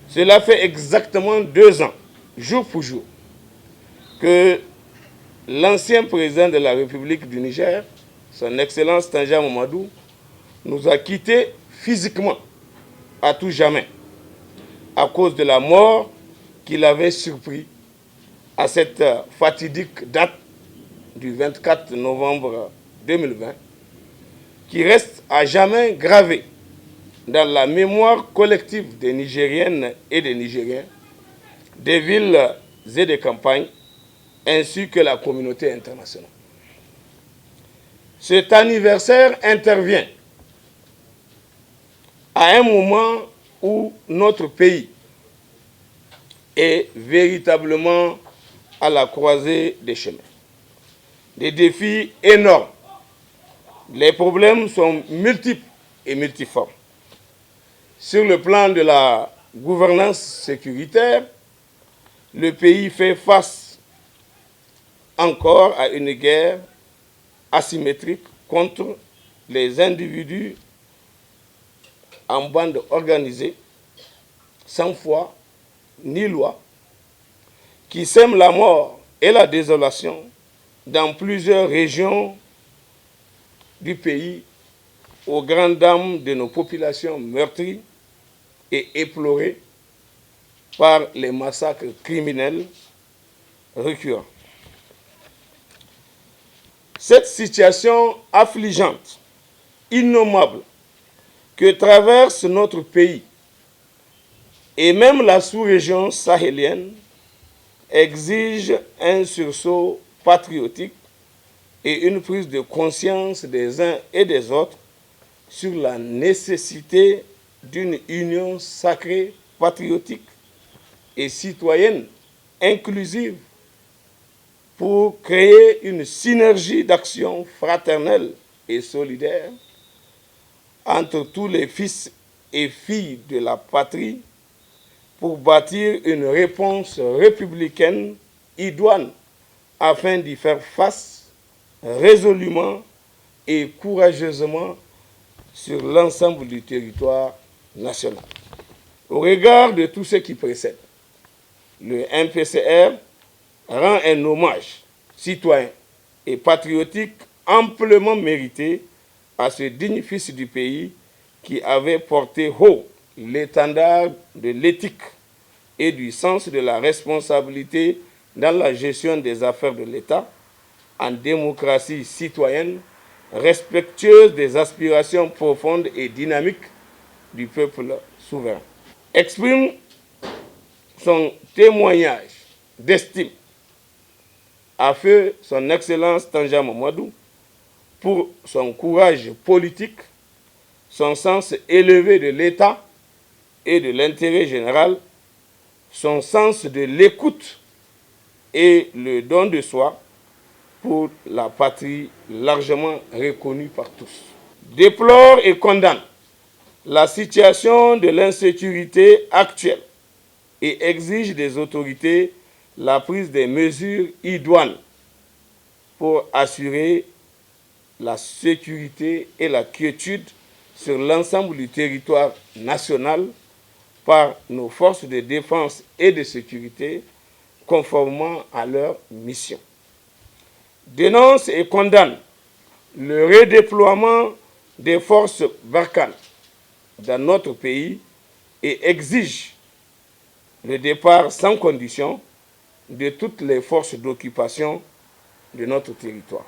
Cela fait exactement 2 ans, jour pour jour, que l'ancien président de la République du Niger, son Excellence Tanja Mamadou, nous a quittés physiquement à tout jamais à cause de la mort qu'il avait surpris à cette fatidique date du 24 novembre 2020, qui reste à jamais gravée dans la mémoire collective des Nigériennes et des Nigériens, des villes et des campagnes, ainsi que la communauté internationale. Cet anniversaire intervient à un moment où notre pays est véritablement à la croisée des chemins. Des défis énormes. Les problèmes sont multiples et multiformes. Sur le plan de la gouvernance sécuritaire, le pays fait face encore à une guerre asymétrique contre les individus en bande organisée, sans foi ni loi, qui sèment la mort et la désolation dans plusieurs régions du pays, aux grandes dames de nos populations meurtries et éplorées par les massacres criminels récurrents. Cette situation affligeante, innommable, que traverse notre pays et même la sous-région sahélienne exige un sursaut patriotique et une prise de conscience des uns et des autres sur la nécessité d'une union sacrée, patriotique et citoyenne inclusive pour créer une synergie d'action fraternelle et solidaire entre tous les fils et filles de la patrie pour bâtir une réponse républicaine idoine afin d'y faire face résolument et courageusement sur l'ensemble du territoire national. Au regard de tout ce qui précède, le MPCR rend un hommage citoyen et patriotique amplement mérité à ce digne fils du pays qui avait porté haut l'étendard de l'éthique et du sens de la responsabilité dans la gestion des affaires de l'État, en démocratie citoyenne, respectueuse des aspirations profondes et dynamiques du peuple souverain. Exprime son témoignage d'estime à feu son Excellence Tanja Mamadou pour son courage politique, son sens élevé de l'État et de l'intérêt général, son sens de l'écoute et le don de soi pour la patrie largement reconnue par tous. Déplore et condamne la situation de l'insécurité actuelle et exige des autorités la prise des mesures idoines pour assurer la sécurité et la quiétude sur l'ensemble du territoire national par nos forces de défense et de sécurité conformément à leur mission. Dénonce et condamne le redéploiement des forces Barkhane dans notre pays et exige le départ sans condition de toutes les forces d'occupation de notre territoire.